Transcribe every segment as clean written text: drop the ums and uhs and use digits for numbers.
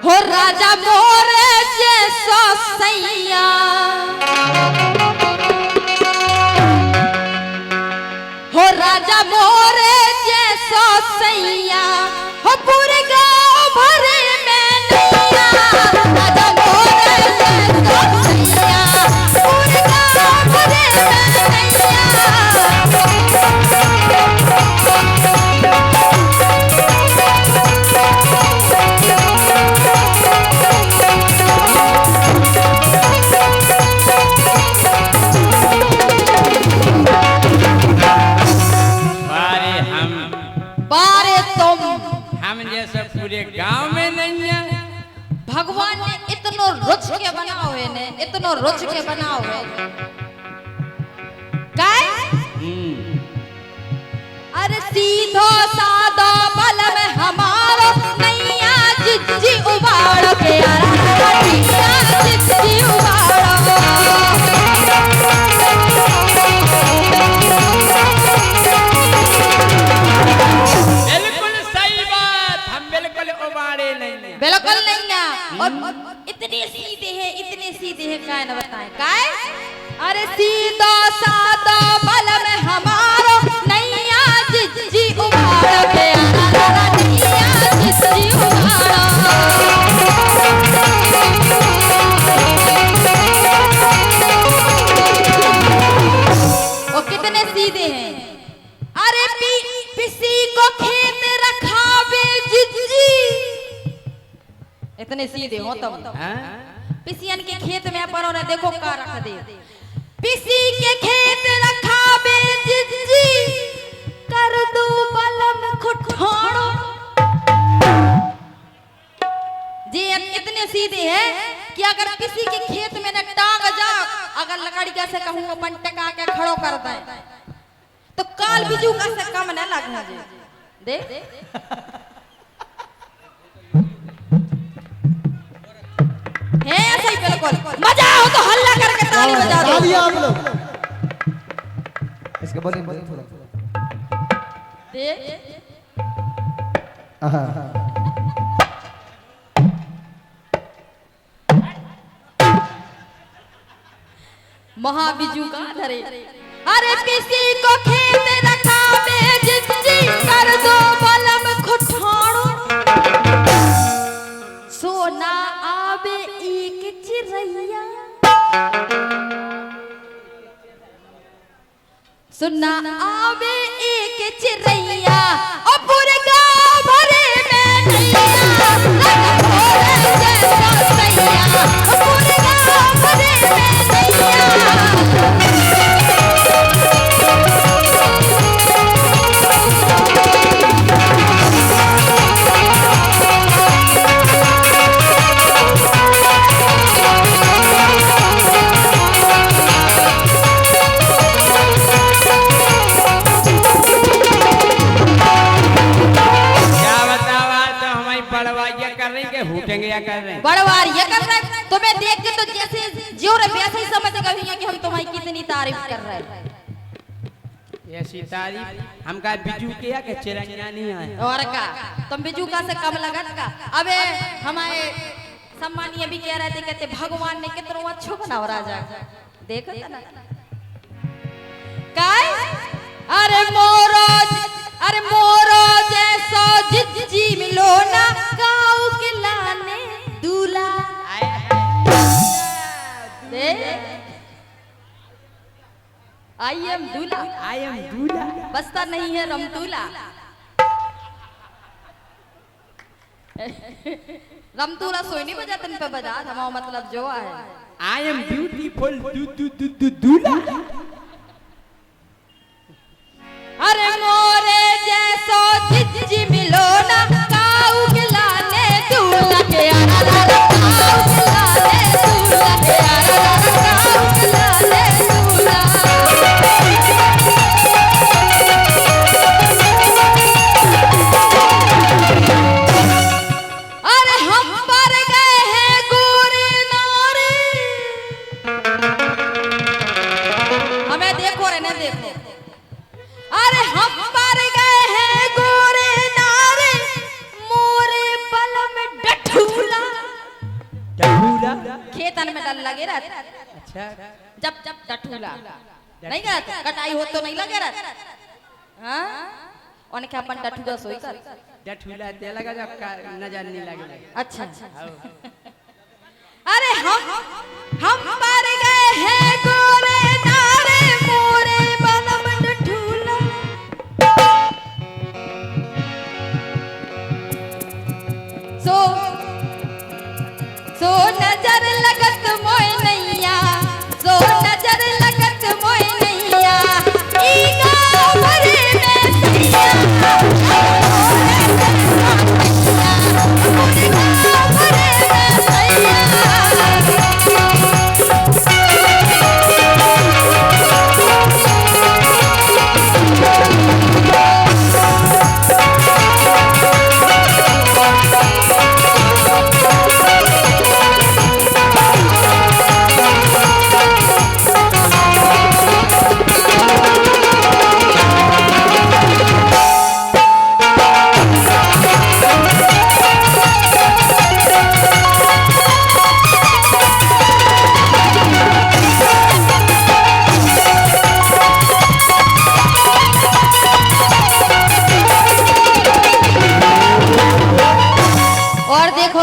हो राजा मोरे जैसो सैया हो राजा मोरे जैसो सैया हो पूरे गांव भरे में नैया राजा मोरे जैसो सैया पूरे गांव भरे में नैया पूरे गांव में नहीं है। भगवान ने इतनो रुच के बनाओ है ने इतनो रुच के बनाओ है काय अरे सीधो सादा बल में हमारो नैया जिज्जी उबाड़ के नैया जिज्जी उबाड़ बिल्कुल नहीं है और इतने सीधे हैं काय न बताएं काय अरे सीधा सादा बल में हमारो नैया जिज्जी उबाड़ के नैया जिज्जी उबाड़ वो कितने सीधे हैं अरे किसी को खेत रखावे जिज्जी इतने सीधे हो तुम पिसियन के खेत में परो ने देखो का रख दे पिसी के खेत रखा बे जिज्जी कर दो बलम खुठाड़ो जी इतने सीधे है कि अगर किसी के खेत में न टांग जा अगर लकड़ी का से कहूं अपन टका के खड़ो कर दे तो काल बिजू का से कम न लगना देख है ऐसा ही बिल्कुल मजा हो तो हल्ला करके ताली बजा दो ताली आप लोग इसके बोले थोड़ा दे महाबिजू का धरे अरे किसी को खेत रखा में जिज्जी कर दो बलम खुठाड़ो सोना आवे एक चिरैया सुना आवे एक चिरैया और पूरे गांव भरे में नैया मोरे जैसा सैया पूरे गांव भरे में नैया बड़वार ये कर रहे तुम्हें देख के तो जैसे जो रे वैसे ही समझ गए कि हम तुम्हारी कितनी तारीफ कर रहे हैं ऐसी तारीफ हम का बिजू किया के चिरंगिया नहीं आए और का तुम बिजू का से कम लगत का अबे हमारे सम्मानीय भी कह रहे थे कहते भगवान ने कितना अच्छा बनाओ राजा देखो ना काय अरे मोरो जैसा जिज्जी मिलो ना गाँव के लाने दूल्हा आई एम दूल्हा बसता नहीं है रमतूला रमतूला सोई नहीं बजा तन पे बजा हमारा मतलब जो है आई एम ब्यूटीफुल दूल्हा अरे मोरे जैसो जिज्जी मिलो ना काऊ के लाने दूल्हा के आरा काऊ के लाने दूल्हा के आरा काऊ के लाने दूल्हा अरे हम पर गए हैं गोरे नारे डठूला खेतन में डल लगे रहता। अच्छा जब जब डठूला नहीं करता कटाई हो तो नहीं लगे रहता। हाँ उनके अपन डठूला सोई कर डठूला ते लगा जब नजर नहीं लगे। अच्छा अरे हम मर गए हैं गोरे नारे मोरे बनम डठूला। सो नजर लगत मोय नैया सो नजर लगत मोय नैया ई गाँव भरे में सैया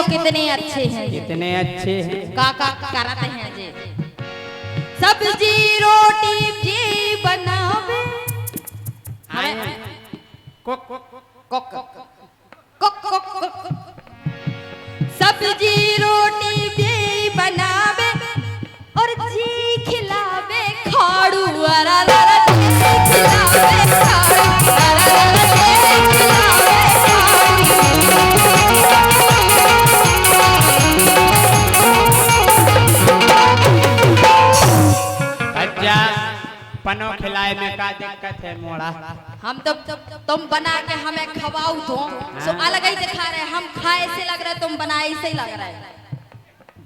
कितने अच्छे हैं कितने अच्छे हैं काका कराते हैं जी सब्जी रोटी जी बनावे सब्जी रोटी भी बनावे और जी खिलावे खाड़ू खिलावे पनो खिलाए में का दिक्कत है मोड़ा। हम तो तुम बना के हमें खवाओ तो सो अलग ही दिखा रहे हम खाए से लग रहा है तुम बनाए से लग रहा है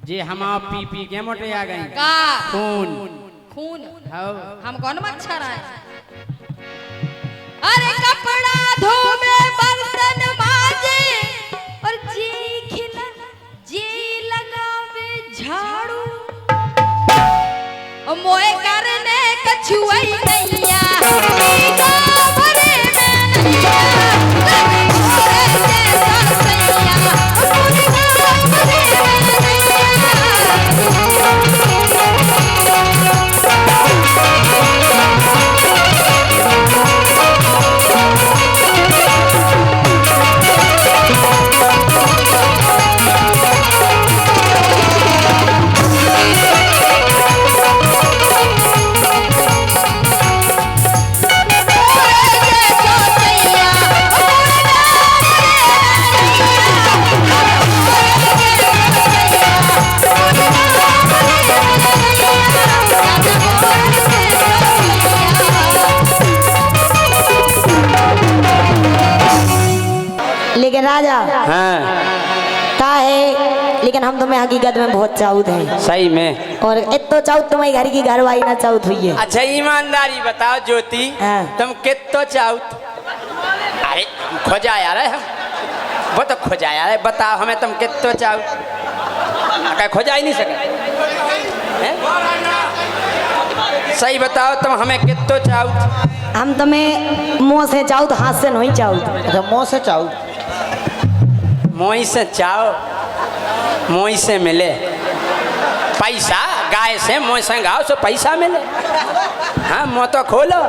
जी हम पी पी के मोटे आ गए का खून खून हम कौन मच्छर है। अरे कपड़ा धोवे बर्तन माजे और जी खिला जी लगावे झाड़ू और मोए करने कछुई नैया लेकिन राजा हाँ का है लेकिन हम तुम्हें हकीकत में बहुत चाहत हैं सही में और इतो चाहत तुम्हारी घर की घरवाई ना चाहत हुई है। अच्छा ईमानदारी बताओ ज्योति हाँ। तुम कितो चाहत अरे खोजा यार हम वो तो खोजा यार बताओ हमें तुम कितो चाहत खोजा ही नहीं सके सही बताओ तुम हमें कितो चाहत। हम तुम्हें मुँह से चाहत हाथ से नहीं चाहत। अच्छा मुँह से चाहत मोई से चाओ मोई से मिले पैसा गाय से मोई से गाओ सो पैसा मिले। हाँ मुँह तो खोलो।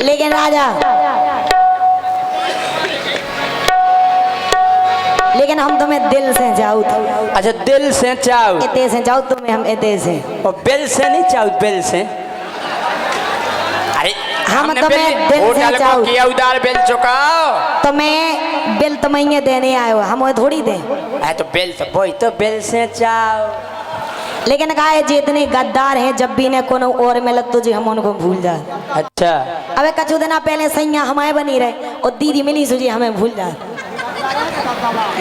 लेकिन राजा लेकिन हम तुम्हें दिल से चाहत। अच्छा दिल से चाओ इते से चाहत तुम्हें हम इते से और बिल से नहीं चाओ बिल से। अरे हम हमने तुम्हें दिल से होटल को किया उधार बिल चुकाओ तुम्हें बिल तुम्हें देने आए हो हम थोड़ी दे तो बिल तो वही तो बिल से चाओ। लेकिन कहा है जितने गद्दार हैं जब भी ने कोनो और मिलत तुझे हम उनको भूल जा। अच्छा अबे कछु दिना पहले सैया हमारे बनी रहे और दीदी मिली सुजी हमें भूल जा।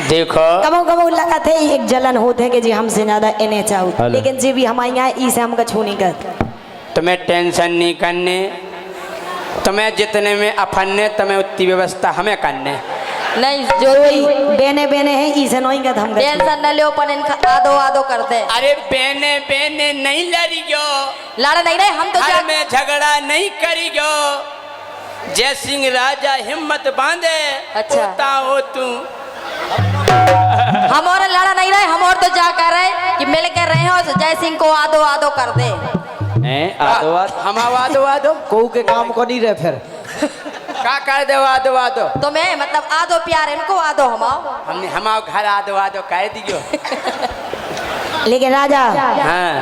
देखो कबो कबो लगा थे एक जलन होते कि जी हमसे ज्यादा इन्हें चाहो लेकिन जी भी हमारे यहाँ इसे हम कछु नहीं कर। तुम्हें टेंशन नहीं करने तुम्हें जितने में अफन्ने तुम्हें उतनी व्यवस्था हमें करने नहीं ज्योति बेने बेने है इसे नहीं का हम टेंशन न लो अपन इनका आदो आदो कर दे। अरे बेने बेने नहीं लड़ियो, लड़ा नहीं रहे हम तो घर में झगड़ा नहीं करियो। जय सिंह राजा हिम्मत बांधे, अच्छा। होता हो तू। हम और लड़ा नहीं रहे, हम और तो जा कर रहे कि मिल के रहे हो जय सिंह को आदो आदो कर दे। आदो हम आदो आदो को के काम को नहीं रहे फिर का कर दो आदो आदो। तो मैं मतलब आदो प्यार इनको आदो हमाओ। हमने हमारे घर आदो आदो कह दियो। लेकिन राजा हाँ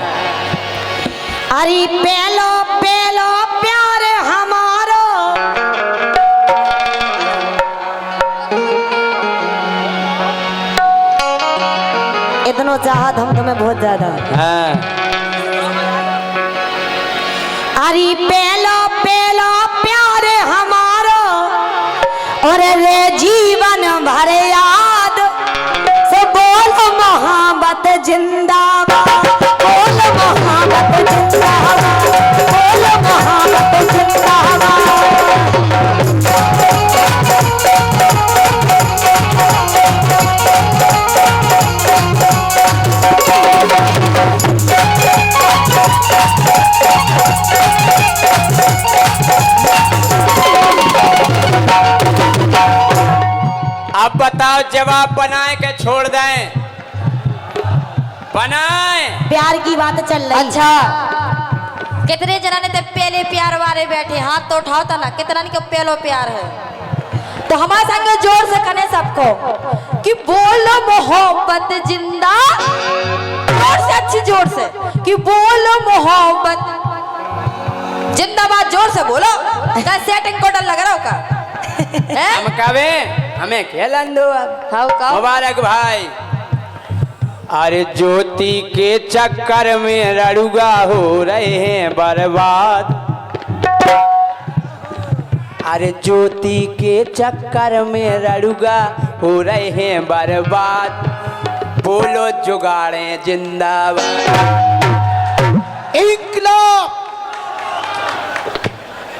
अरे पेलो पेलो प्यार हमारो इतना चाहत हम तुम्हें बहुत ज्यादा। हाँ अरे पेलो पेलो प्यार हमारो और रे जीवन भर याद से बोल मोहब्बत जिंदाबाद, बोल मोहब्बत जिंदाबाद, बोल मोहब्बत जिंदाबाद। अब बताओ जवाब बनाए के छोड़ दें? बनाए। प्यार की बात चल रही। अच्छा कितने जना ने तो पहले प्यार वाले बैठे हाथ तो उठाओ था ना, कितना को पहलो प्यार है तो हमारे संग जोर से कने सबको कि बोलो मोहब्बत जिंदा, जोर से अच्छी जोर से कि बोलो मोहब्बत जिंदाबाद, जोर से बोलो। क्या सेटिंग को डर लग रहा होगा? हम कहे हमें खेलन दो अब। मुबारक भाई। अरे ज्योति के चक्कर में रड़ुगा हो रहे हैं बर्बाद। अरे ज्योति के चक्कर में रड़ुगा हो रहे हैं बर्बाद। बोलो जुगाड़े जिंदाबाद। इनकलाब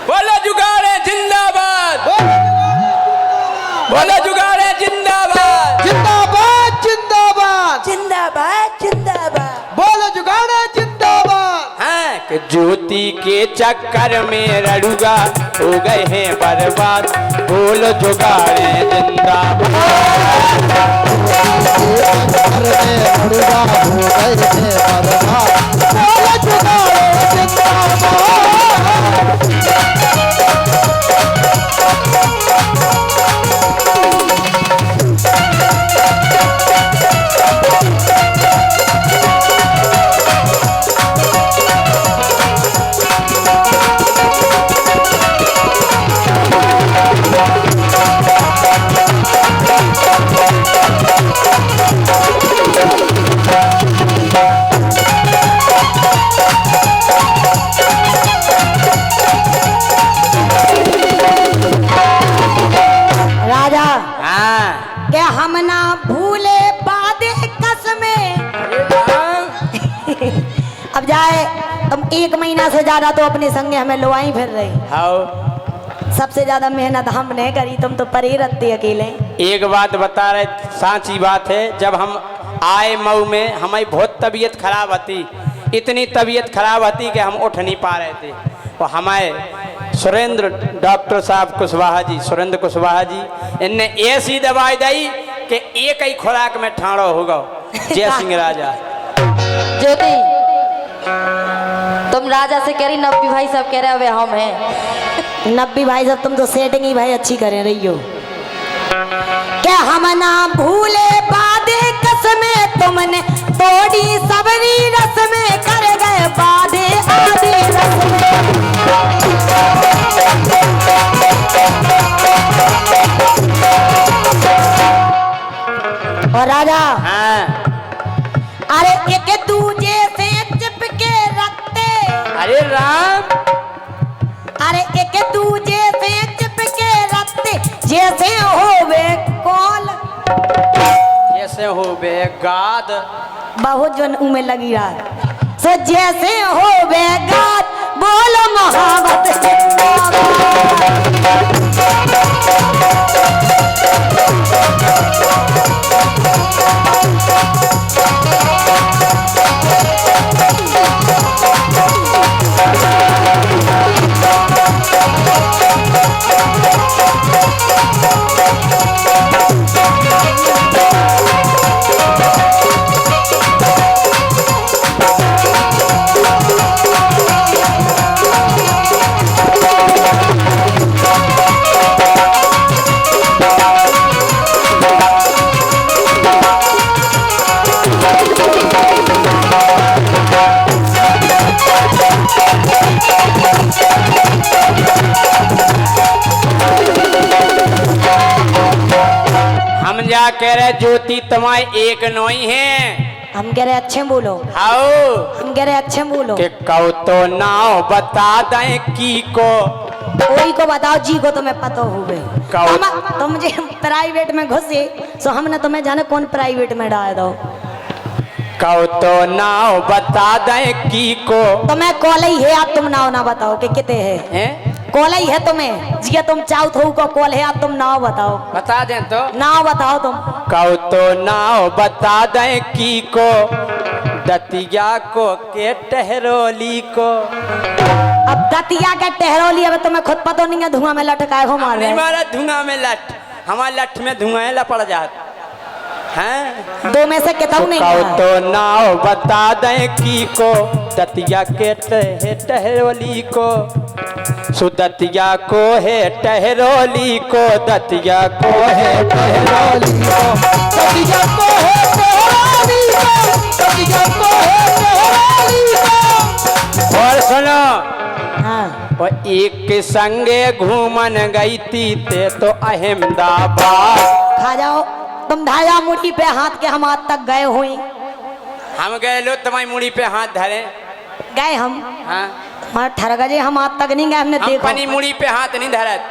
बोलो जुगाड़े जिंदाबाद, बोलो जुगाड़े जिंदाबाद, जिंदाबाद जिंदाबाद जिंदाबाद जिंदाबाद। बोलो जुगाड़ा जिंदाबाद। हाँ कि ज्योति के चक्कर में रड़ुगा हो गए हैं बर्बाद। बोलो जुगाड़े जिंदाबाद। बोलो जुगाड़ा जिंदाबाद। राजा हाँ क्या हम ना भूले वादे कसमें। अब जाए तुम 1 महीना से ज्यादा तो अपने संगे हमें लोआई फिर रही। आओ सबसे ज्यादा मेहनत हमने करी, तुम तो परे रहते अकेले। एक बात बता रहे, सांची बात है। जब हम आए मऊ में हमारी बहुत तबीयत खराब होती, इतनी तबीयत खराब होती कि हम उठ नहीं पा रहे थे। और हमारे सुरेंद्र डॉक्टर साहब कुशवाहा जी, सुरेंद्र कुशवाहा जी, इनने ऐसी दवाई दी कि एक ही खुराक में ठाड़ो होगा। जय सिंह राजा। ज्योति तुम राजा से कह रही, नब्बी भाई सब कह रहे हैं हम हैं। नब्बी भाई साहब तुम तो सेटिंग ही भाई अच्छी करे रही हो। क्या हम ना भूले वादे कसमें, तुमने तोड़ी सबरी रस्में, कर गए वादे आदि रस्में। और राजा हाँ अरे एक दूजे से चिपके रखते, अरे राम, अरे एक दूजे से चिपके रखते, जैसे होवे कॉल, जैसे हो बेगाद। बहुत जो में लगी रहा। सो जैसे होवे गात, बोलो महावत जिंदाबाद। हम जा कह रहे ज्योति तुम्हारे एक नोई है। हम कह रहे अच्छे बोलो, आओ हम कह रहे अच्छे बोलो। कि कहो तो नाव बता दें की को। कोई को बताओ जी को तुम्हें पता होवे। कहो तुम मुझे प्राइवेट में घुसे तो हमने तुम्हें जाने कौन प्राइवेट में डाल दो। कहो तो नाव बता दें की को। तुम्हें कॉलेज है आप तुम नाव ना बताओ कि कितने है, हैं? कॉलेज है तुम्हें जिया तुम चाहो तो को कॉल है आप तुम नाव बताओ, बता दें तो। नाव बताओ तुम। कहो तो नाव बता दें की को। दतिया को के टहरोली को। अब दतिया के टहरोली अब तुम्हें खुद पता नहीं है धुआं में लटकाए हो मारे। नहीं मारा धुआं में लट, हमारे लठ में धुआं लपड़ जात हैं। दो में से किताब नहीं कहो है। तो नाव बता दें की को। दतिया के टहरोली को। सुदतिया को है टहरोली को। दतिया को है टहरोली को। दतिया को है टहरोली को। दतिया को है टहरोली को। और सुनो, हाँ। और एक के संगे घूमन गई थी ते तो अहमदाबाद। खा जाओ तुम धाया मुड़ी पे हाथ के हम आज तक गए हुई। हम गए लो तुम्हारी मुड़ी पे हाथ धरे। गए हम हाँ? हमारे ठरगजे हम आज तक नहीं गए, हमने हम देखा। पनी मुड़ी पे हाथ नहीं धरत।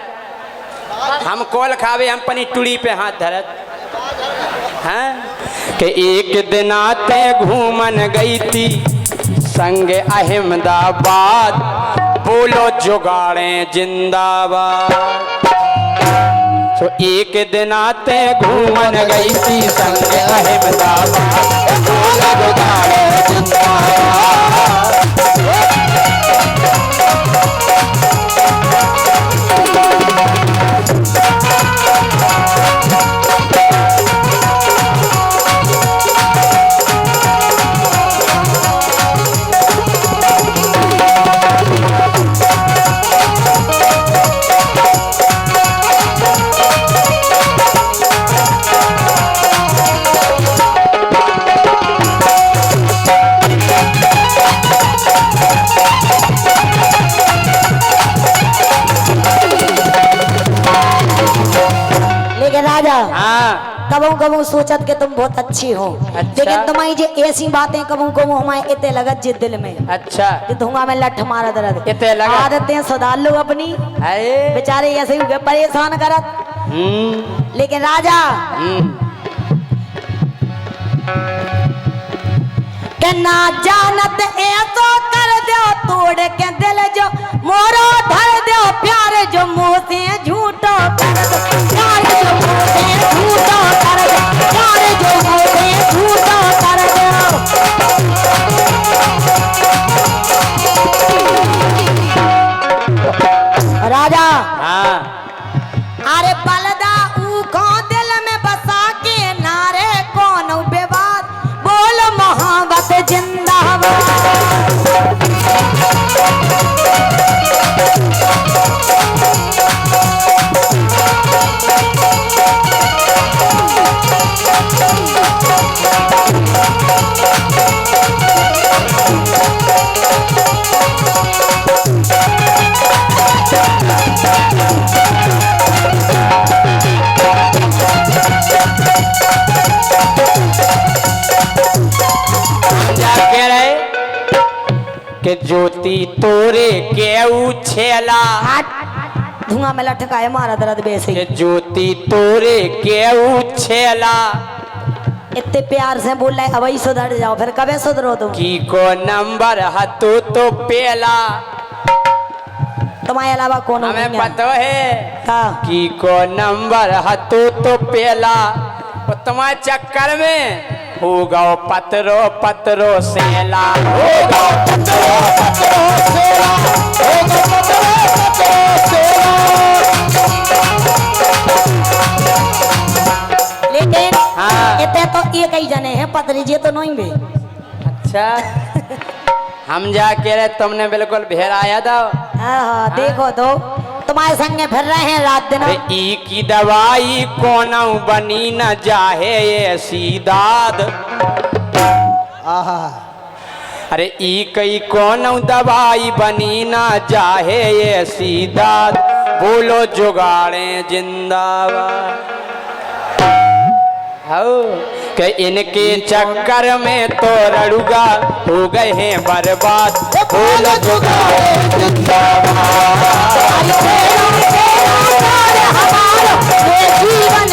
हम कोल खावे हम पनी टुड़ी पे हाथ धरत। हाँ? कि एक दिन आते घूमन गई थी संगे अहमदाबाद। बोलो जुगाड़े जिंदाबाद। तो एक दिन आते घूमन गई थी संगे अहमदाबाद। बोलो जुगाड़े जिंदाबाद। हाँ। कबू कबू सोचत के तुम बहुत अच्छी हो। अच्छा। लेकिन तुम्हारी जो ऐसी बातें कबू कबू हमारे इतने लगत जे दिल में। अच्छा। कि धुआं में लठ मारा दर्द इतने लगत। आदतें सुधार लो अपनी। अरे बेचारे ऐसे ही परेशान करत। लेकिन राजा के ना जानत ऐसो कर दो तोड़ के दिल जो मोरो धर दो प्यार जो मुंह से झूठो कर दो प्यार जो मुंह से झूठो कर दो प्यार जो मुंह से झूठो कर दो। राजा हाँ। अरे बलदा ऊ को दिल में बसा के नारे कौन बेबाद बोल मोहब्बत जिंदाबाद। के ज्योति तोरे के उछेला धुआं में लटकाए मारा दर्द बेसे के ज्योति तोरे के उछेला इतने प्यार से बोल रहे अब ही सुधर जाओ फिर कबे सुधरो तुम। की को नंबर हतो तो पेला तुम्हारे अलावा कौन हमें होगा? पता है का कि को नंबर हतो तो पेला वो तुम्हारे चक्कर में हो गो पतरो पतरो सेला हो गो पतरो पतरो सेला हो गो पतरो पतरो सेला। लेकिन हाँ। इतने तो एक ही जने हैं पतरी जी तो नहीं भी। अच्छा हम जाके रहे तुमने बिल्कुल भेराया था। हाँ देखो तो तुम्हारे संगे फिर रहे हैं रात दिन। अरे ई की दवाई कोना बनी न जाहे ये सीदाद। आहा अरे ई कई कौन दवाई बनी ना जाहे ये सीदाद। बोलो जुगाड़े जिंदाबाद। हो कि इनके चक्कर में तो रड़ुगा हो गए हैं बर्बाद। बोलो जुगाड़े जिंदाबाद। जीवन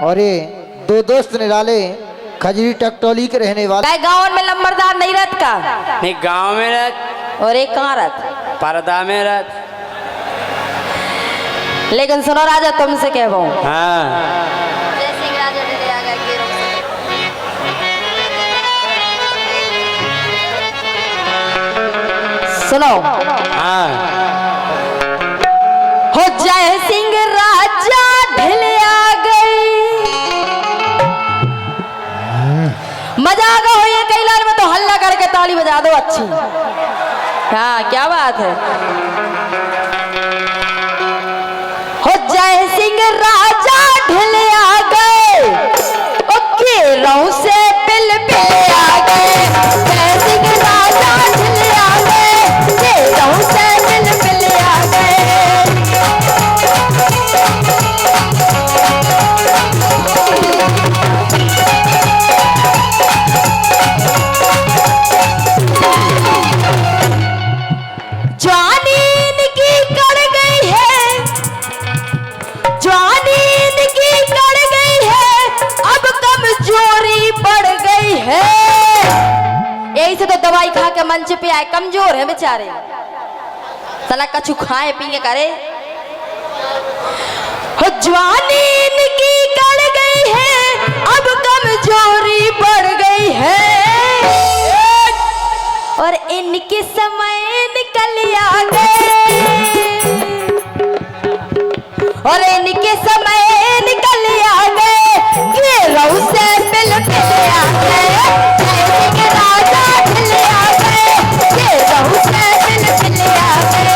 और ये दो दोस्त निराले खजरी टकटोली के रहने वाले। गाँव में नंबरदार नहीं रहत का नहीं गांव में रहत और एक कहाँ रहत। पर्दा में रहत। लेकिन सुनो राजा तुमसे कहबो हाँ सुनो हाँ हो जय सिंह राजा ढिल आ गई। मजा आ गया हो ये कैलाश में तो हल्ला करके ताली बजा दो अच्छी। हाँ क्या बात है। हो जय सिंह राजा ढिल आ गए। ओके रहू से पिल पिल आ गए। जय सिंह राजा ढिल आ गए। के रहू से पिल पिल आ गए। जवानी इनकी कड़ गई है। जवानी इनकी कड़ गई है। अब कमजोरी बढ़ गई है। यही से तो दवाई खा के मंच पे आए। कमजोर है बेचारे। साला कछु खाए पीए करे। हो जवानी इनकी कड़ गई है। अब कमजोरी बढ़ गई है। और इनके समय निकल आ गए। और इनके समय निकल आ गए। ये रहू से पिल पिल आ गए। जय सिंह राजा ढिल आ गए। ये रहू से पिल पिल आ गए।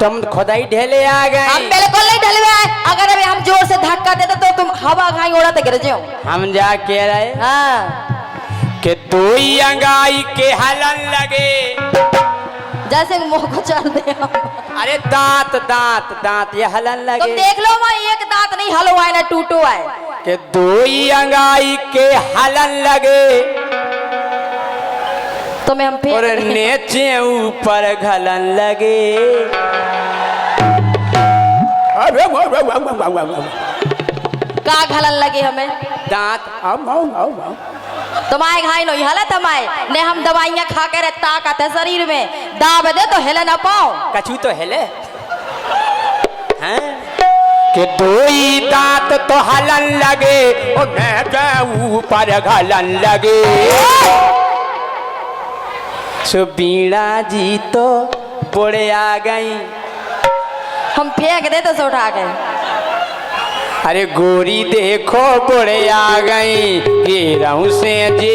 तुम खुदाई ढेले आ हम गए। बिल्कुल नहीं ढलवे आए। अगर अभी हम जोर से धक्का देते तो तुम हवा खाई उड़ाते गिर जाओ। हम जा कह रहे हाँ कि तू ही अंगाई के हलन लगे। जैसे मुंह को चढ़ दे हम। अरे दांत दांत दांत ये हलन तुम लगे। देख लो वहाँ एक दांत नहीं हलो आए ना टूटो आए। कि तू ही अंगाई के हलन लगे। तुम्हें हम और फेंक दें। नीचे ऊपर घलन लगे। का घलन लगे हमें। दांत तुम्हारे घाई नो हालत हमारे ने हम दवाइयाँ खा के ताकत है शरीर में। दाब दे तो हिले ना पाओ। कछु तो हिले हैं कि दो ही दांत तो हलन लगे और नीचे ऊपर घलन लगे। सो बीड़ा जी तो बुढ़े आ गई। हम फेंक दे तो से उठा के। अरे गोरी देखो बुढ़े आ गई। गिरहू से जी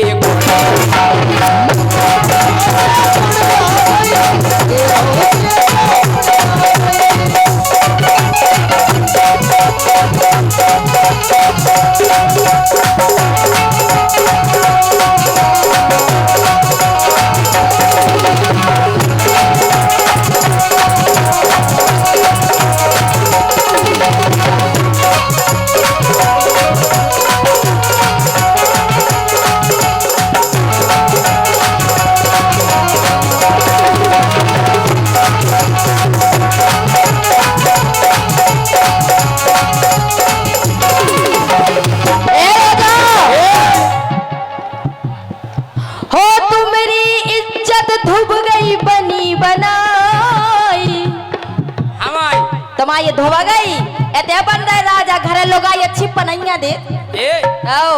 ये धोवा गई एते बन रहे राजा घरे लोग आई अच्छी पनैया दे ए आओ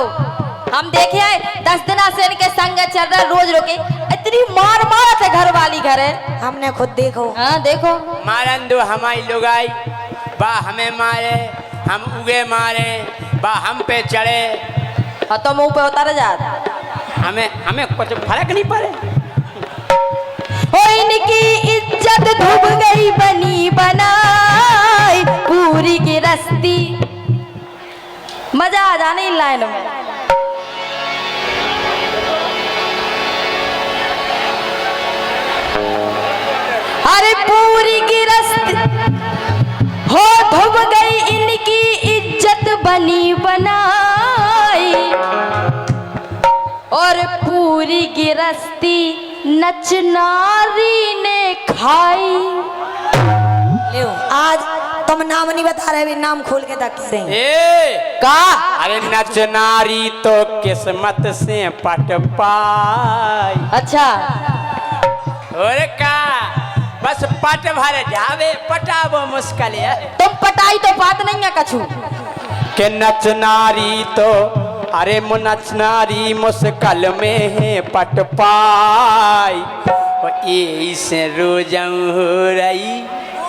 हम देखे आए 10 दिन से इनके संग चल रहा रोज रोके इतनी मार मारत है घर वाली घरे हमने खुद देखो। हाँ देखो मारन दो हमारी लुगाई बा हमें मारे हम उगे मारे बा हम पे चढ़े और तो मुंह पे उतार जात हमें हमें कुछ फर्क नहीं पड़े। हो इनकी इज्जत डूब गई बनी बनाई पूरी की रस्ती। मजा आ जाने इन लाइन में। अरे पूरी की रस्ती हो डूब गई इनकी इज्जत बनी बनाई और पूरी गिरस्ती नचनारी ने खाई। ले आज तुम नाम नहीं बता रहे भी नाम खोल के तक कह रहे ए का अरे नचनारी तो किस्मत से पट पाई। अच्छा और का बस पट भर जावे पटावो मुश्किल है। तुम पटाई तो बात नहीं है कछु के नचनारी तो अरे नचनारी मुश्किल में है पट पाई ऐसे रोजऊ हो रही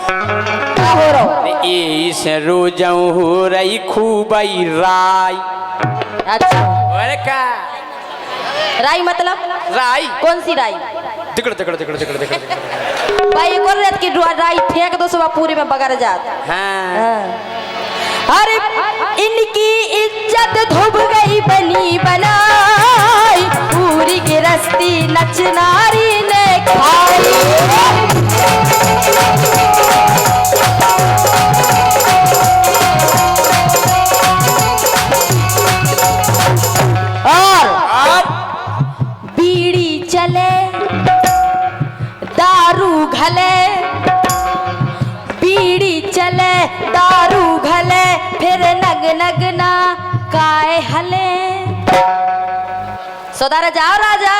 क्या हो रहा ऐसे रोजऊ हो रही खूबई राय। अच्छा और का राई मतलब राई कौन सी राई दिकड़ दिकड़ दिकड़ दिकड़ दिकड़ भाई एक और रात की राई फेंक दो सुबह पूरी में बगर जात। हाँ अरे इनकी इज्जत धुब गई बनी बनाई पूरी की रस्ती नचनारी ने खाई। और बीड़ी चले दारू घले बीड़ी चले दारू घले फिर नग नगना काय हले। सौदारा जाओ राजा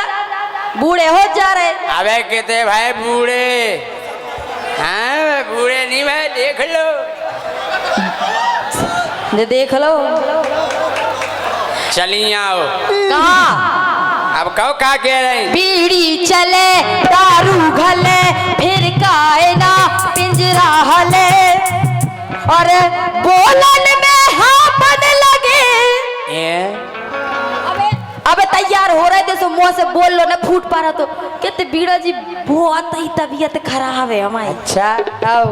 बूढ़े हो जा रहे। अबे कहते भाई बूढ़े हाँ बूढ़े नहीं भाई देख लो जे देख लो चली आओ कहाँ अब कहो क्या कह रहे हैं। बीड़ी चले दारू घले फिर काय ना पिंजरा हले और बोलन में हापन लगे। अबे तैयार हो रहे थे सो मुंह से बोल लो ना फूट पा रहा तो कहते बीड़ा जी बहुत ही तबीयत खराब है हमारी। अच्छा आओ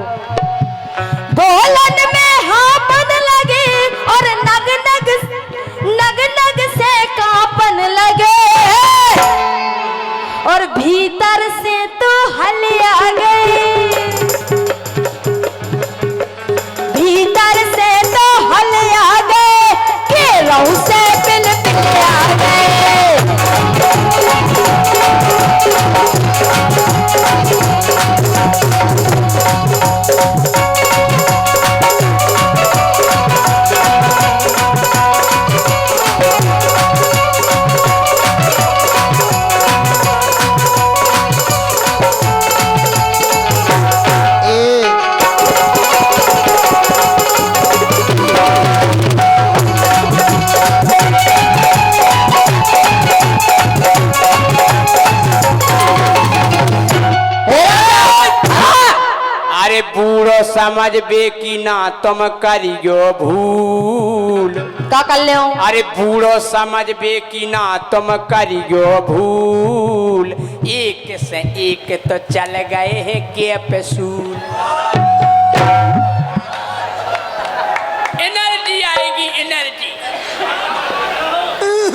बोलन में हापन लगे और नग नग से कांपन लगे और भीतर से तो हलिया गई भीतर से तो हलिया गए के रहू से पिल पिलिया गए। अरे बूढ़ो समझ बे की ना तुम करियो भूल का कर ले अरे बूढ़ो समझ बे की ना तुम करियो भूल एक से एक तो चल गए हैं के पसूल। एनर्जी आएगी एनर्जी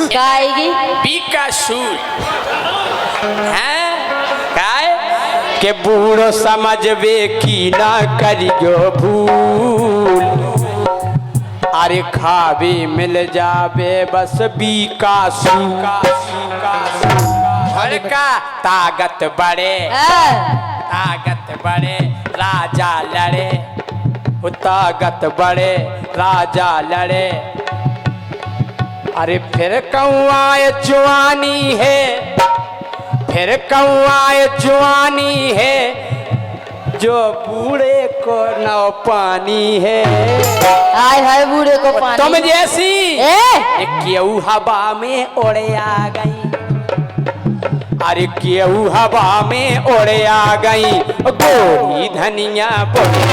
क्या आएगी बीकासूल हैं काय के बूढ़ो समझबे की ना करियो भूल अरे खावे मिल जावे बस बीकासूल का ताकत बढ़े राजा लड़े ताकत बढ़े राजा लड़े। अरे फिर कौआए जवानी है फिर कौआए जवानी है जो बूढ़े को नौ पानी है। हाय हाय बूढ़े को पानी। तुम जैसी ए क्यों हवा में उड़े आ गई, अरे क्यों हवा में उड़े आ गई, गोरी धनिया बोले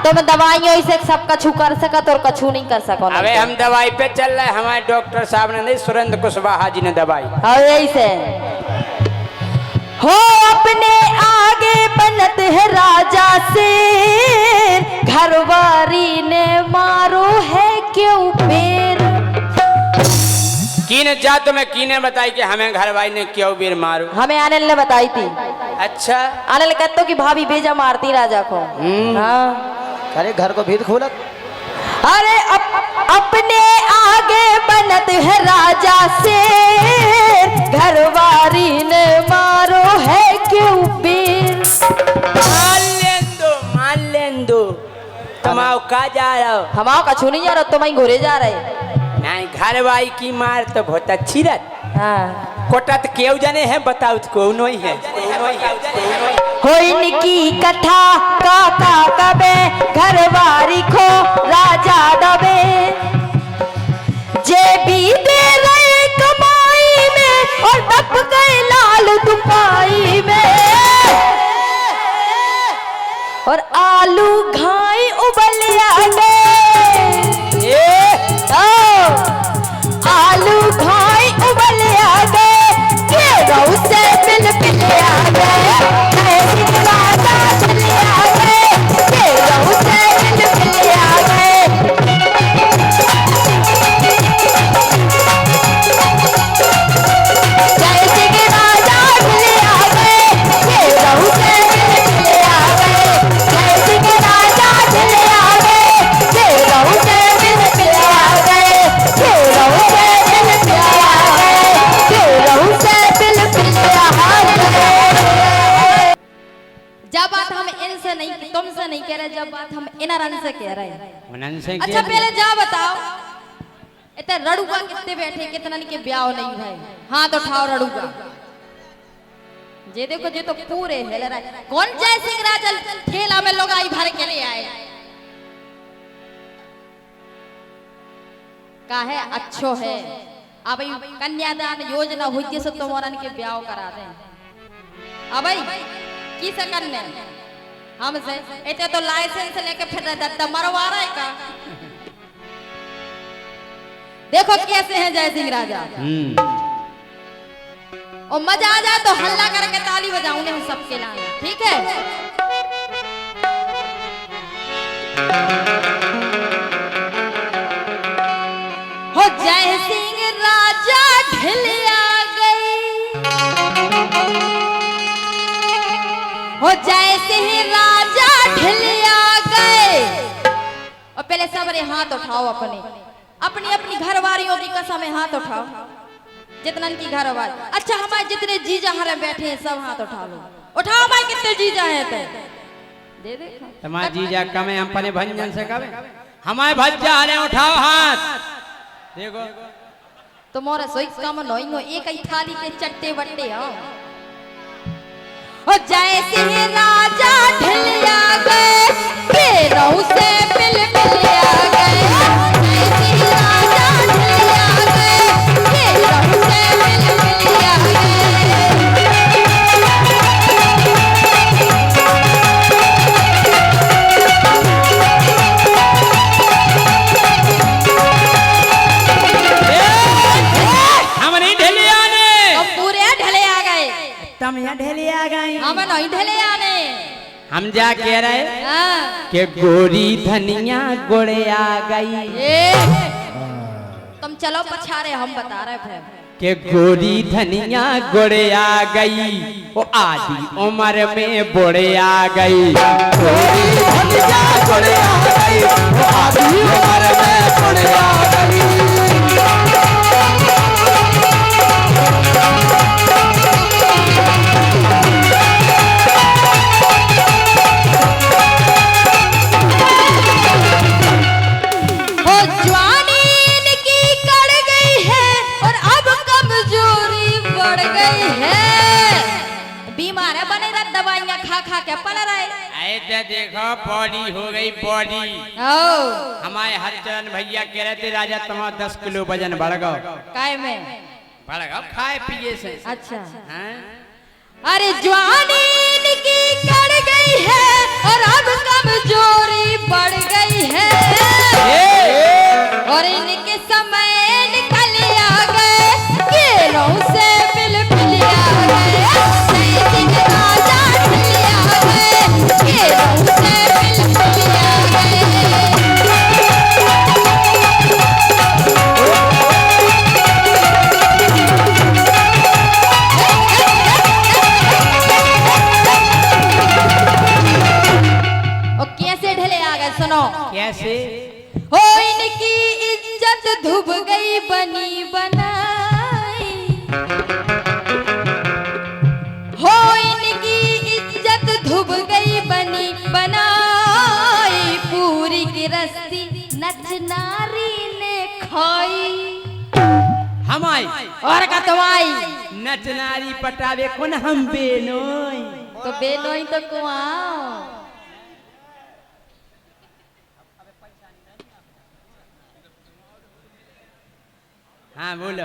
तुम दवाइयों से सब कछु कर सकत और कछु नहीं कर सको। अबे हम दवाई पे चल रहे, हमारे डॉक्टर साहब ने नहीं, सुरेंद्र कुशवाहा जी ने दवाई। ऐसे हो अपने आगे बनत है राजा से, घरवारी ने मारो है क्यों बेर। कीने जा तुम्हें कीने बताई कि हमें घरवाई ने क्यों बीर मारो। हमें अनिल ने बताई थी। अच्छा अनिल कहते कि भाभी बेजा मारती राजा को। हाँ अरे घर को भीड़ खोलत। अरे अपने आगे बनत है राजा से, घरवारी ने मारो है क्यों बीर। मान लें दो तुम आओ का जा रहे हो। हम आओ कछु नहीं जा रहा, तुम वहीं घुरे जा रहे। नहीं घरवाई की मार तो बहुत अच्छी रहती। हाँ कोटत क्यों जाने हैं बताओ, कौन ही है होइन की कथा काका कबे, घरवारी को राजा दबे। जे भी दे रहे कमाई में और दब गए लाल दुपाई में, और आलू घाई उबल गए। आलू घाई उबल गए, गेहूं से मिल मिल आ गए। राजा चले आ गए, गेहूं से मिल मिल आ गए। जय सिंह राजा चले आ गए, गेहूं से मिल मिल आ गए। जय सिंह राजा चले आ गए, गेहूं से मिल मिल आ गए। गेहूं से मिल मिल आ गए, गेहूं से मिल मिल आ गए। जब बात हम इनसे नहीं तुमसे नहीं कह रहे, जब बात हम इनरन से कह रहे हैं। अच्छा पहले जा बताओ, इतने रड़ुआ कितने बैठे, कितना के ब्याह नहीं भाई, हाथ उठाओ रड़ुआ। जे देखो जे तो पूरे हिल रहा है। कौन जय सिंह राजा ठेला में लोग आई भर के ले आए का है अच्छो है। अब कन्यादान योजना हुई सो तुम्हारन के ब्याह करा दे। अब की सकन ने हमसे इतने तो लाइसेंस लेके फिर दत्ता मरवा रहा है का। देखो कैसे हैं जय सिंह राजा। और मजा आ जाए तो हल्ला करके ताली बजाऊंगे हम सबके लिए, ठीक है। हो जय सिंह राजा ढिलिया गई, हो जय सिंह राजा ढिलिया गए। और पहले सबरे हाथ उठाओ, अपने अपनी अपनी घरवारियों की कसम है हाथ उठाओ, जितनन की घरवारी। अच्छा हमारे जितने जीजा हमारे बैठे हैं सब हाथ उठा लो। उठाओ भाई कितने जीजा हैं ते दे दे। हमारे जीजा कम है, हम पने भंजन से कवे हमारे भज्जा हरे उठाओ हाथ। देखो तुम्हारे सोई कम नहीं हो, एक ही थाली के चट्टे बट्टे हो। हो जय सिंह राजा ढिलिया गए, गेहूं से मिल मिल आ गए। जय सिंह राजा ढिलिया गए, गेहूं से मिल मिल आ गए। हम नहीं ढिलिया ने, हम पूरे ढले आ गए। तुम यहाँ ढिलिया गए, हम नहीं ढले आने। हम जा कह रहे हाँ। कि गोरी धनिया गुड़े आ गई ए, तुम चलो पछारे हम बता रहे थे कि गोरी धनिया गुड़े आ गई वो आधी उम्र में बुढ़े आ गई गोरी धनिया गुड़े आ गई वो आधी उम्र में बुढ़े आ गई खा के पल रहे ऐसे देखो बॉडी हो गई बॉडी हमारे हरिचरण भैया कह रहे थे राजा तुम्हारा 10 किलो वजन बढ़ गो काय में बढ़ गो खाए पिए से अच्छा हैं? अरे जवानी की कड़ गई है और अब कमजोरी बढ़ गई है और इनके समय निकल आ गए केलों से बिल आ गए राजा आ गए केलों से बिल आ गए कैसे ढले आ गए सुनो कैसे हो इनकी इज्जत धुब गई बनी बनाई हो इनकी इज्जत धुब गई बनी बनाई पूरी गिरस्ती नच नारी ने खाई हमारी और का तुम्हारी नचनारी पटावे कौन हम बेनोई तो बेनोई तो कुआओ हाँ बोलो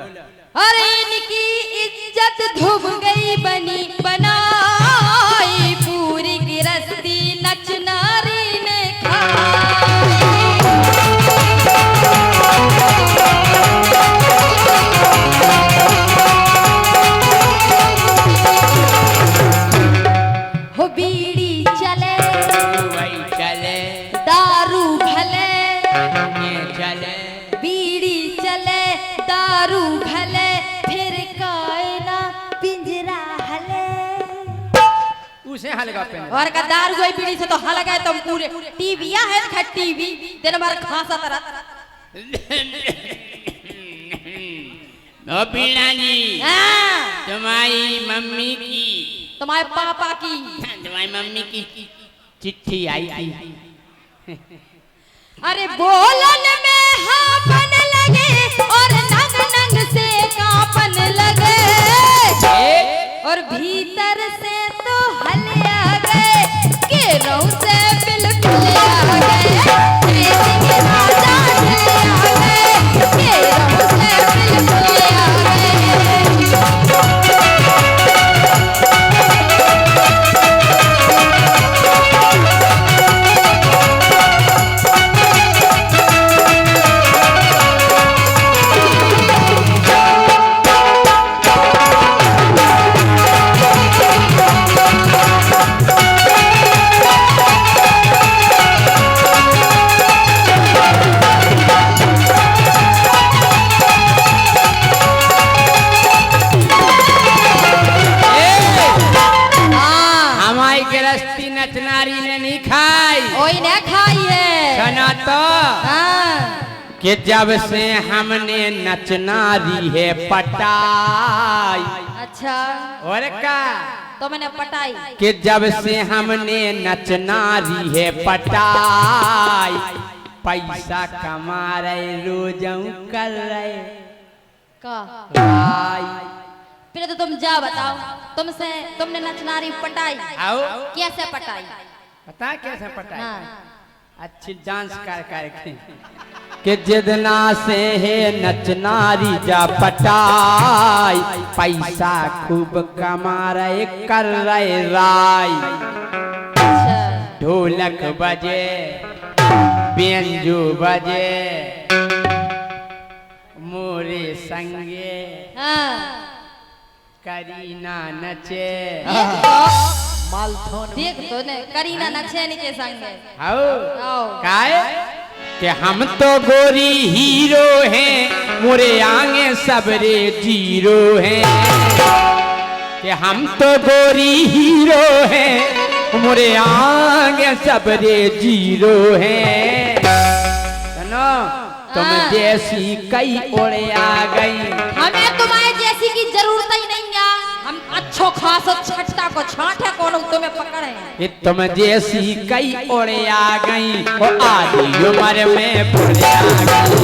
अरे इनकी इज्जत धुब गई बनी बनाई पूरी गिरस्ती नच नारी ने हो बीड़ी चले वही चले दारू भले ये चले बीड़ी चले दारू भले फिर कायना पिंजरा हले उसे हलगा पे और का दारू कोई बीड़ी से तो हल गए तुम पूरे टीवी है खा टीवी दिन भर खासा तरह ओ पीलानी हाँ, तुम्हारी मम्मी की तुम्हारे पापा की तुम्हारी मम्मी की चिट्ठी आई थी अरे बोलन में हापन लगे और नंग नंग से कांपन लगे और भीतर से तो हले आ गए केरों से बिल्कुल आ गए राजा ढले आ गए केरों से बिल्कुल आ गए हमारी गृहस्थी नचनारी ने नहीं खाई ओई ने खाई है सुना तो हाँ कि जब से हमने नचनारी है पटाई अच्छा और का तो मैंने पटाई कि जब से हमने नचनारी है पटाई पैसा कमा रहे रोजों कर रहे का भाई फिर तो तुम जा बताओ तुमने नचनारी पटाई आओ कैसे पटाई पता कैसे पटाई हाँ अच्छी डांस कर कि जितना से है नचनारी जा पटाई पैसा खूब कमा रहे कर रहे राय अच्छा ढोलक बजे बेंजू बजे मोरे संगे हाँ करीना नचे ये तो मालथोन देख तो ने करीना नक्शेनी के संग है। आओ आओ काय कि हम तो गोरी हीरो हैं मोरे आगे सबरे जीरो हैं कि हम तो गोरी हीरो हैं मोरे आगे सबरे जीरो हैं सुनो तुम जैसी कई ओढ़े आ गई हमें तुम्हारे जैसी की जरूरत ही नहीं है। हम अच्छो खासो छट्टा को छांटे कौन तुम्हें पकड़े। कि तुम जैसी कई ओढ़े आ गई वो आधी उम्र में बुढ़े आ गई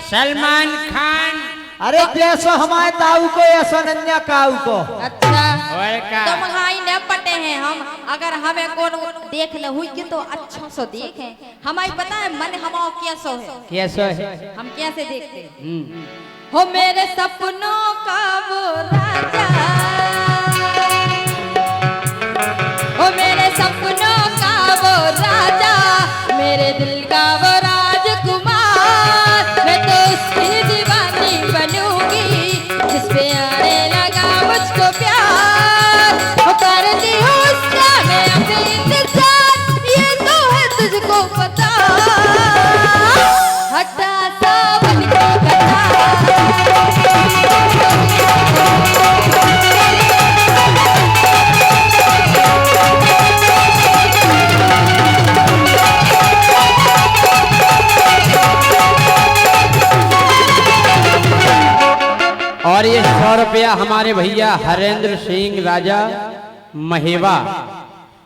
सलमान खान। अरे जैसो हमारे ताऊ को ऐसा नन्या काऊ को। अच्छा और का तुम हाई न पटे हैं हम। अगर हमें कौन देख ले हुई कि तो अच्छा सो देखे। हमारी पता है मन हमारा कैसो है। कैसो है हम कैसे देखते हैं। हो मेरे सपनों का वो राजा, हो मेरे सपनों का वो राजा, मेरे दिल का वो राजकुमार। मैं तो उसकी दीवानी बनूंगी जिस पे आने लगा मुझको प्यार। वो करती हूँ उसका मैं अपने इंतजार, ये तो है तुझको पता। हटा सावन की कथा। और ये 100 रुपया हमारे भैया हरेंद्र सिंह राजा महेवा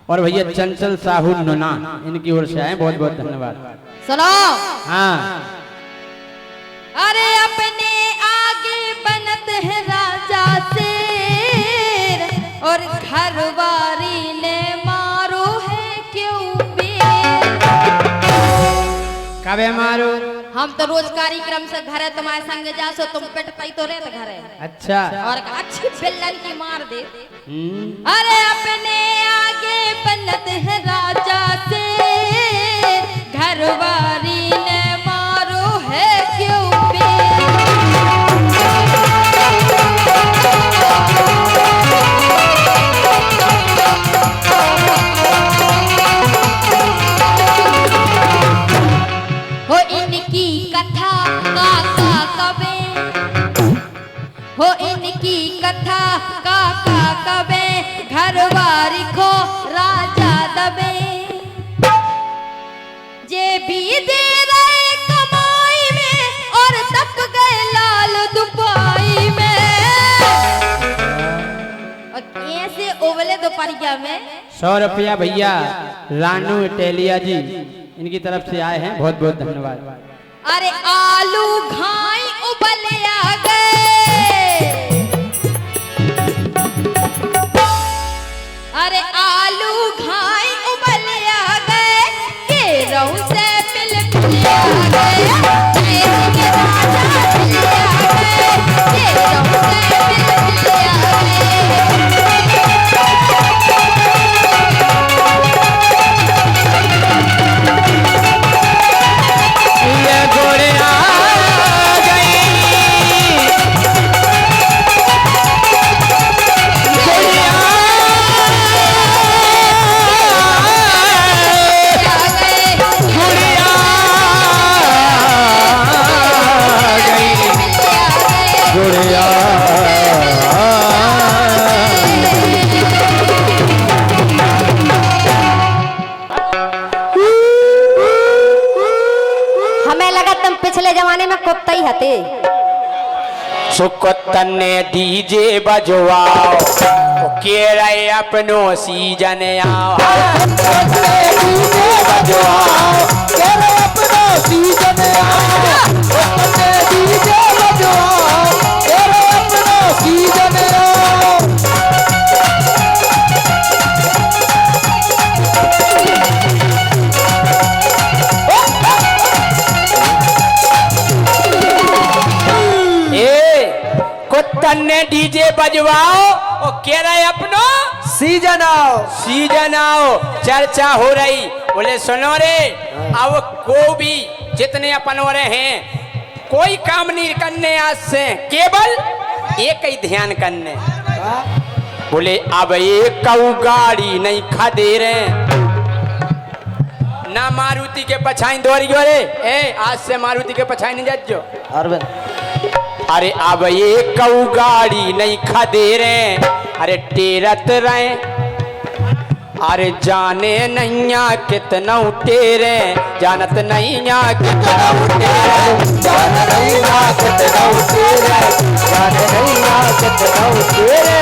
और भैया चंचल साहू नुना इनकी ओर से आए। बहुत बहुत धन्यवाद। सुनो हाँ अरे अपने आगे बनत है राजा शेर, और घरवारी ने मारो है क्यों बेर। कबे मारो हम तो रोज कार्यक्रम से घरे तुम्हारे संग जा सो तुम पेटतई तो रे घरे। अच्छा और अच्छी बेलन की मार दे। अरे अपने आगे बनत है राजा शेर, घरवारी ने मारो है क्यों बेर। हो इनकी कथा काका कबे, हो इनकी कथा काका कबे, घरवारी को राजा दबे। जे भी दे रहे कमाई में और तक गए लाल दुबई में। और ऐसे ओवले दोपहरिया में 100 रुपया भैया रानू टेलिया जी इनकी तरफ से आए हैं। बहुत बहुत धन्यवाद। अरे आलू घाई उबले आ गए, अरे आलू घाई उबले आ गए, केरों से मिल आ गए। के राजा मिल आ गए, केरों से मिल आ गए। ये गोरे आ गई सुकुतन ने डीजे बजवाओ ओ के रहे अपनो सीजन आओ डीजे बजवाओ तेरे अपना सीजन आया डीजे बजवाओ तेरे अपना सीजन आया कुत्तन ने डीजे बजवाओ और कह रहे अपनो सीजन आओ चर्चा हो रही। बोले सुनो रे अब को भी जितने अपन हो रहे हैं कोई काम नहीं करने आज से केवल एक ही ध्यान करने। बोले अब एक गाड़ी नहीं खदे रहे ना मारुति के पछाई दौड़ी गो रे आज से मारुति के पछाई नहीं जाजो। अरे अब ये गाड़ी नहीं खदे रहे अरे टेरत रहे अरे जाने नैया कितना टेरे जानत नैया कितना टेरे जान नैया कितना तेरे जान नैया कितना तेरे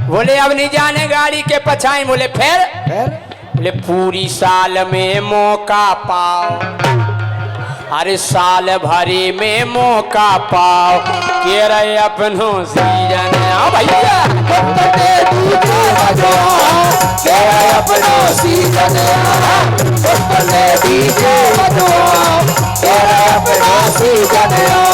बोले अब नहीं जाने गाड़ी के पछाई। बोले फिर बोले पूरी साल में मौका पाओ अरे साल भरे में मौका पाओ के रहे अपनो सीजन आओ भैया डीजे बजवाओ तेरे अपना सीजन आया डीजे बजवाओ तेरे अपना सीजन आया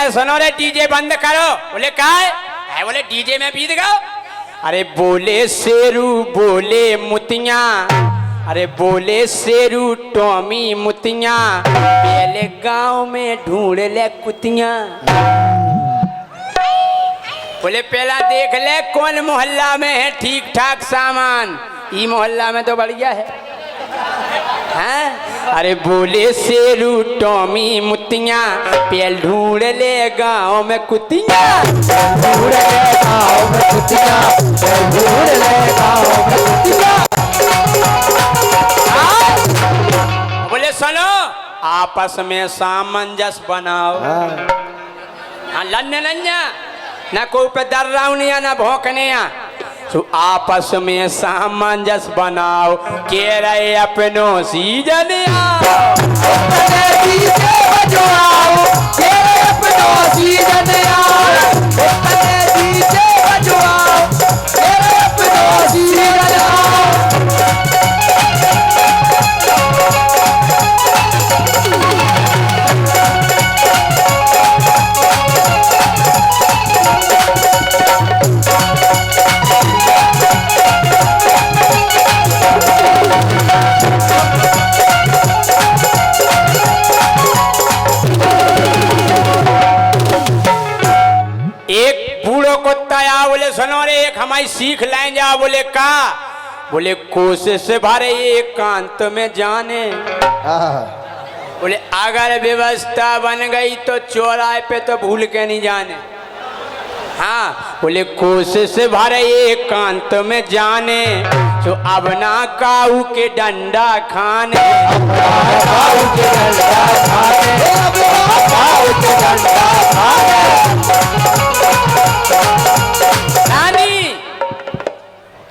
सुनो रे डीजे बंद करो। बोले का है बोले डीजे में गीत गाओ। अरे बोले शेरू बोले मुतिया अरे बोले शेरू टॉमी मुतिया पहले गांव में ढूंढ ले कुतिया। बोले पहला देख ले कौन मोहल्ला में है ठीक ठाक सामान ई मोहल्ला में तो बढ़िया है हैं? अरे बोले शेरू टॉमी मुतिया पेल ढूंढ ले गांव में कुतिया ढूंढ ले गाँव में कुतिया ढूंढ ले गाँव में कुतिया। बोले सुनो आपस में सामंजस्य बनाओ हाँ लन्ने नन्या ना कोई पे डर रहा ना भौंकने तो आपस में सामंजस्य बनाओ के रहे अपनो सीजन आओ डीजे बजवाओ तेरे अपना सीजन आया डीजे बजवाओ तेरे अपना सीजन आया। बोले सुनो रे एक हमारी सीख लाए जा। बोले का बोले कोशिश भरे एकांत में जाने बोले अगर व्यवस्था बन गई तो चौराहे पे तो भूल के नहीं जाने। हाँ बोले कोशिश भरे एकांत में जाने तो अब ना काऊ के डंडा खाने काऊ के डंडा खाने काऊ के डंडा खाने।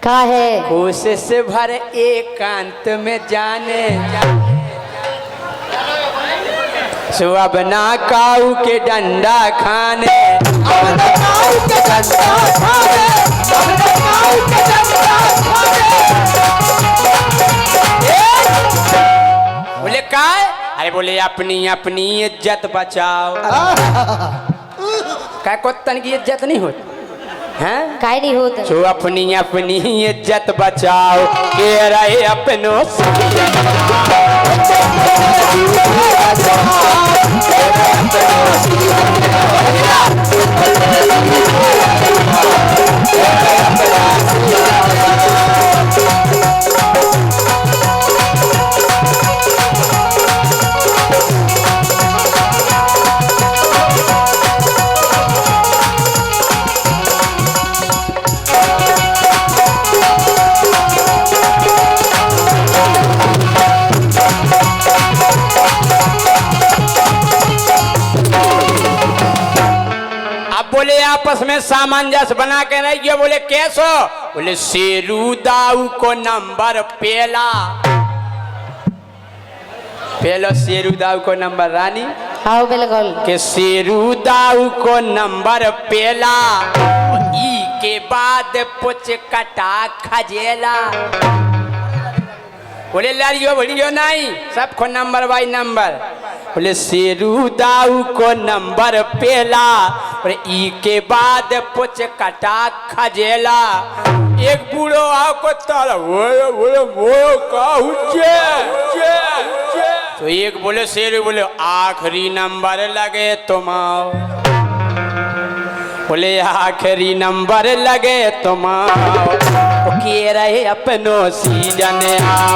का है कोशिश भर एकांत में जाने सो अब ना काऊ के डंडा खाने अब ना काऊ के डंडा खाने अब ना काऊ के डंडा खाने। बोले का अरे बोले अपनी अपनी इज्जत बचाओ। क्या कुत्तन की इज्जत नहीं होती हैं काय नहीं होता जो अपनी अपनी इज्जत बचाओ के रहे अपनों से बोले आपस में सामंजस्य बना के रहिए। बोले कैसो? बोले शेरू दाऊ को नंबर पेला पेलो शेरू दाऊ को नंबर रानी हाँ बिल्कुल के शेरू दाऊ को नंबर पेला ई के बाद पुछ कटा खजेला। बोले लड़ियो भड़ियो नहीं सबको नंबर बाई नंबर। बोले शेरू दाऊ को नंबर पेला और ई के बाद पुछ कटा खजेला। एक बूढ़ो आओ को ताला बोले तो एक बोले शेरू बोले आखिरी नंबर लगे तुम आओ। बोले आखिरी नंबर लगे तुम आओ के रहे अपनों सीजन आओ।